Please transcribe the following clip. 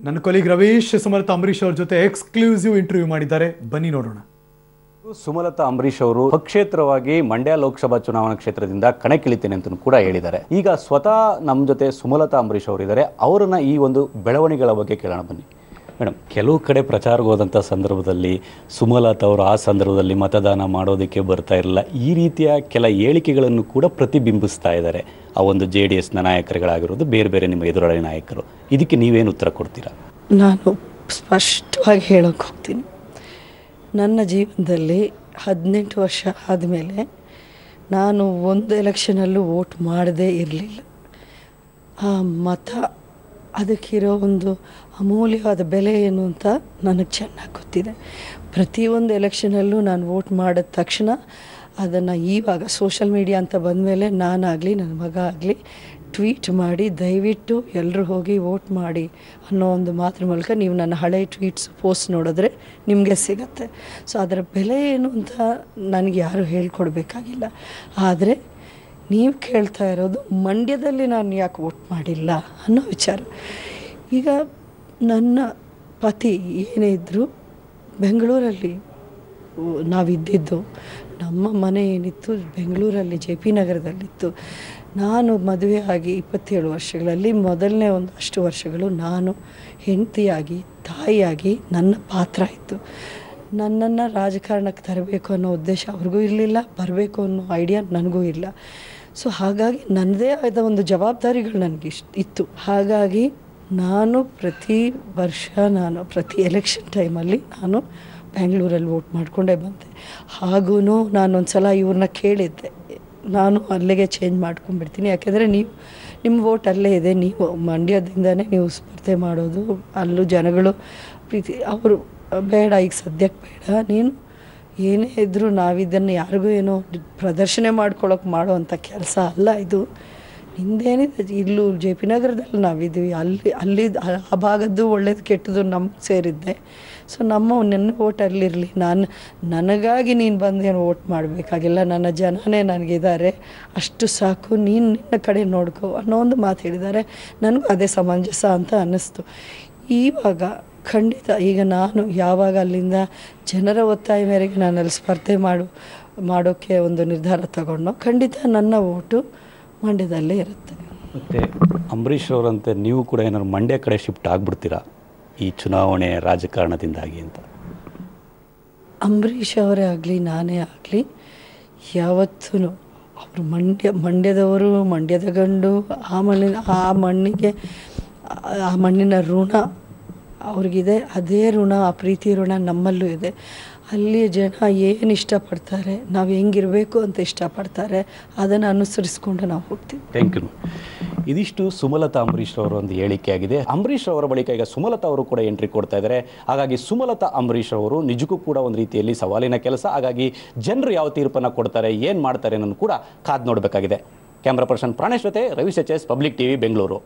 ನನ್ನ ಕೊಲೀಗ್ ರವೀಶ್ ಸುಮಲತಾ ಅಂಬರೀಶ್ ಅವರ ಜೊತೆ ಎಕ್ಸ್ಕ್ಲೂಸಿವ್ ಇಂಟರ್ವ್ಯೂ ಮಾಡಿದ್ದಾರೆ, ಬನ್ನಿ ನೋಡೋಣ. ಸುಮಲತಾ ಅಂಬರೀಶ್ ಅವರು ಪಕ್ಷೇತರವಾಗಿ ಮಂಡ್ಯ ಲೋಕಸಭಾ ಚುನಾವಣಾ ಕ್ಷೇತ್ರದಿಂದ ಕಣಕ್ಕಿಳಿತೇನೆ ಅಂತ ಕೂಡ ಹೇಳಿದ್ದಾರೆ. ಈಗ ಸ್ವತಃ ನಮ್ಮ ಜೊತೆ ಸುಮಲತಾ ಅಂಬರೀಶ್ ಅವರಿದ್ದಾರೆ. ಅವರನ್ನ ಈ ಒಂದು ಬೆಳವಣಿಗೆಗಳ ಬಗ್ಗೆ ಕೇಳೋಣ ಬನ್ನಿ. ಮೇಡಮ್, ಕೆಲವು ಕಡೆ ಪ್ರಚಾರಕ್ಕೆ ಹೋದಂಥ ಸಂದರ್ಭದಲ್ಲಿ ಸುಮಲತಾ ಅವರು ಆ ಸಂದರ್ಭದಲ್ಲಿ ಮತದಾನ ಮಾಡೋದಕ್ಕೆ ಬರ್ತಾ ಇರಲಿಲ್ಲ, ಈ ರೀತಿಯ ಕೆಲ ಹೇಳಿಕೆಗಳನ್ನು ಕೂಡ ಪ್ರತಿಬಿಂಬಿಸ್ತಾ ಇದ್ದಾರೆ ಆ ಒಂದು JDSನ ನಾಯಕರುಗಳಾಗಿರೋದು, ಬೇರೆ ಬೇರೆ ನಿಮ್ಮ ಎದುರಾಳಿ ನಾಯಕರು. ಇದಕ್ಕೆ ನೀವೇನು ಉತ್ತರ ಕೊಡ್ತೀರಾ? ನಾನು ಸ್ಪಷ್ಟವಾಗಿ ಹೇಳೋಕೆ ಹೋಗ್ತೀನಿ. ನನ್ನ ಜೀವನದಲ್ಲಿ 18 ವರ್ಷ ಆದಮೇಲೆ ನಾನು ಒಂದು ಎಲೆಕ್ಷನಲ್ಲೂ ವೋಟ್ ಮಾಡದೇ ಇರಲಿಲ್ಲ. ಆ ಮತ ಅದಕ್ಕಿರೋ ಒಂದು ಅಮೂಲ್ಯವಾದ ಬೆಲೆ ಏನು ಅಂತ ನನಗೆ ಚೆನ್ನಾಗಿ ಗೊತ್ತಿದೆ. ಪ್ರತಿಯೊಂದು ಎಲೆಕ್ಷನಲ್ಲೂ ನಾನು ವೋಟ್ ಮಾಡಿದ ತಕ್ಷಣ ಅದನ್ನು ಇವಾಗ ಸೋಷಲ್ ಮೀಡಿಯಾ ಅಂತ ಬಂದಮೇಲೆ ನಾನಾಗಲಿ ನನ್ನ ಮಗ ಆಗಲಿ ಟ್ವೀಟ್ ಮಾಡಿ ದಯವಿಟ್ಟು ಎಲ್ಲರೂ ಹೋಗಿ ವೋಟ್ ಮಾಡಿ ಅನ್ನೋ ಒಂದು ಮಾತ್ರ ಮೂಲಕ ನೀವು ನನ್ನ ಹಳೆ ಟ್ವೀಟ್ಸ್ ಪೋಸ್ಟ್ ನೋಡಿದ್ರೆ ನಿಮಗೆ ಸಿಗತ್ತೆ. ಸೊ ಅದರ ಬೆಲೆ ಏನು ಅಂತ ನನಗೆ ಯಾರೂ ಹೇಳ್ಕೊಡ್ಬೇಕಾಗಿಲ್ಲ. ಆದರೆ ನೀವು ಕೇಳ್ತಾ ಇರೋದು ಮಂಡ್ಯದಲ್ಲಿ ನಾನು ಯಾಕೆ ವೋಟ್ ಮಾಡಿಲ್ಲ ಅನ್ನೋ ವಿಚಾರ. ಈಗ ನನ್ನ ಪತಿ ಏನೇ ಇದ್ದರೂ ಬೆಂಗಳೂರಲ್ಲಿ ನಾವಿದ್ದಿದ್ದು, ನಮ್ಮ ಮನೆ ಏನಿತ್ತು ಬೆಂಗಳೂರಲ್ಲಿ JP ನಗರದಲ್ಲಿತ್ತು. ನಾನು ಮದುವೆ ಆಗಿ 27 ವರ್ಷಗಳಲ್ಲಿ ಮೊದಲನೇ ಒಂದಷ್ಟು ವರ್ಷಗಳು ನಾನು ಹೆಂಡತಿಯಾಗಿ ತಾಯಿಯಾಗಿ ನನ್ನ ಪಾತ್ರ ಇತ್ತು. ನನ್ನನ್ನು ರಾಜಕಾರಣಕ್ಕೆ ತರಬೇಕು ಅನ್ನೋ ಉದ್ದೇಶ ಅವ್ರಿಗೂ ಇರಲಿಲ್ಲ, ಬರಬೇಕು ಅನ್ನೋ ಐಡಿಯಾ ನನಗೂ ಇಲ್ಲ. ಸೊ ಹಾಗಾಗಿ ನನ್ನದೇ ಆದ ಒಂದು ಜವಾಬ್ದಾರಿಗಳು ನನಗೆ ಇತ್ತು. ಹಾಗಾಗಿ ನಾನು ಪ್ರತಿ ವರ್ಷ ಪ್ರತಿ ಎಲೆಕ್ಷನ್ ಟೈಮಲ್ಲಿ ನಾನು ಬೆಂಗಳೂರಲ್ಲಿ ವೋಟ್ ಮಾಡಿಕೊಂಡೇ ಬಂದೆ. ಹಾಗೂ ನಾನೊಂದು ಸಲ ಇವ್ರನ್ನ ಕೇಳಿದ್ದೆ, ನಾನು ಅಲ್ಲಿಗೆ ಚೇಂಜ್ ಮಾಡ್ಕೊಂಡ್ಬಿಡ್ತೀನಿ, ಯಾಕೆಂದರೆ ನಿಮ್ಮ ವೋಟ್ ಅಲ್ಲೇ ಇದೆ, ನೀವು ಮಂಡ್ಯದಿಂದನೇ ನೀವು ಸ್ಪರ್ಧೆ ಮಾಡೋದು, ಅಲ್ಲೂ ಜನಗಳು ಪ್ರೀತಿ ಅವರು ಬೇಡ, ಈಗ ಸದ್ಯಕ್ಕೆ ಬೇಡ, ನೀನು ಏನೇ ಇದ್ದರೂ ನಾವಿದನ್ನು ಯಾರಿಗೂ ಏನೋ ಪ್ರದರ್ಶನ ಮಾಡ್ಕೊಳ್ಳೋಕೆ ಮಾಡೋ ಅಂಥ ಕೆಲಸ ಅಲ್ಲ ಇದು. ನಿಂದೇನಿದೆ, ಇಲ್ಲೂ JP ನಗರದಲ್ಲಿ ನಾವಿದ್ದೀವಿ, ಅಲ್ಲಿ ಆ ಭಾಗದ್ದು ಒಳ್ಳೇದು ಕೆಟ್ಟದ್ದು ನಮ್ಗೆ ಸೇರಿದ್ದೆ. ಸೊ ನನ್ನ ವೋಟ್ ಅಲ್ಲಿರಲಿ, ನನಗಾಗಿ ನೀನು ಬಂದೇನು ವೋಟ್ ಮಾಡಬೇಕಾಗಿಲ್ಲ, ನನ್ನ ಜನನೇ ನನಗಿದ್ದಾರೆ, ಅಷ್ಟು ಸಾಕು, ನೀನು ನಿನ್ನ ಕಡೆ ನೋಡ್ಕೋ ಅನ್ನೋ ಒಂದು ಮಾತು ಹೇಳಿದ್ದಾರೆ. ನನಗೂ ಅದೇ ಸಮಂಜಸ ಅಂತ ಅನ್ನಿಸ್ತು. ಇವಾಗ ಖಂಡಿತ ಈಗ ನಾನು ಯಾವಾಗ ಅಲ್ಲಿಂದ ಜನರ ಒತ್ತಾಯ ಮೇರೆಗೆ ನಾನು ಅಲ್ಲಿ ಸ್ಪರ್ಧೆ ಮಾಡೋಕ್ಕೆ ಒಂದು ನಿರ್ಧಾರ ತಗೊಂಡು ಖಂಡಿತ ನನ್ನ ವೋಟು ಮಂಡ್ಯದಲ್ಲೇ ಇರುತ್ತೆ. ಮತ್ತು ಅಂಬರೀಷ್ ಅವರಂತೆ ನೀವು ಕೂಡ ಏನಾದ್ರು ಮಂಡ್ಯ ಕಡೆ ಶಿಫ್ಟ್ ಆಗಿಬಿಡ್ತೀರಾ ಈ ಚುನಾವಣೆ ರಾಜಕಾರಣದಿಂದಾಗಿ ಅಂತ? ಅಂಬರೀಷ್ ಅವರೇ ಆಗಲಿ ನಾನೇ ಆಗಲಿ ಯಾವತ್ತೂ ಅವರು ಮಂಡ್ಯದವರು, ಮಂಡ್ಯದ ಗಂಡು, ಆ ಮಣ್ಣಿನ ಋಣ ಅವ್ರಿಗಿದೆ. ಅದೇ ಋಣ, ಆ ಪ್ರೀತಿ ಋಣ ನಮ್ಮಲ್ಲೂ ಇದೆ. ಅಲ್ಲಿಯ ಜನ ಏನು ಇಷ್ಟಪಡ್ತಾರೆ, ನಾವು ಹೆಂಗಿರಬೇಕು ಅಂತ ಇಷ್ಟಪಡ್ತಾರೆ, ಅದನ್ನು ಅನುಸರಿಸ್ಕೊಂಡು ನಾವು ಹೋಗ್ತೀವಿ. Thank you. ಇದಿಷ್ಟು ಸುಮಲತಾ ಅಂಬರೀಷ್ ಅವರ ಒಂದು ಹೇಳಿಕೆ ಆಗಿದೆ. ಅಂಬರೀಷ್ ಅವರ ಬಳಿಕ ಈಗ ಸುಮಲತಾ ಅವರು ಕೂಡ ಎಂಟ್ರಿ ಕೊಡ್ತಾ ಇದ್ದಾರೆ. ಹಾಗಾಗಿ ಸುಮಲತಾ ಅಂಬರೀಷ್ ಅವರು ನಿಜಕ್ಕೂ ಕೂಡ ಒಂದು ರೀತಿಯಲ್ಲಿ ಸವಾಲಿನ ಕೆಲಸ. ಹಾಗಾಗಿ ಜನರು ಯಾವ ತೀರ್ಪನ್ನು ಕೊಡ್ತಾರೆ, ಏನು ಮಾಡ್ತಾರೆ ಅನ್ನೋದು ಕೂಡ ಕಾದು ನೋಡಬೇಕಾಗಿದೆ. ಕ್ಯಾಮ್ರಾ ಪರ್ಸನ್ ಪ್ರಾಣೇಶ್ ಜೊತೆ Ravish HS, public TV, Bengaluru.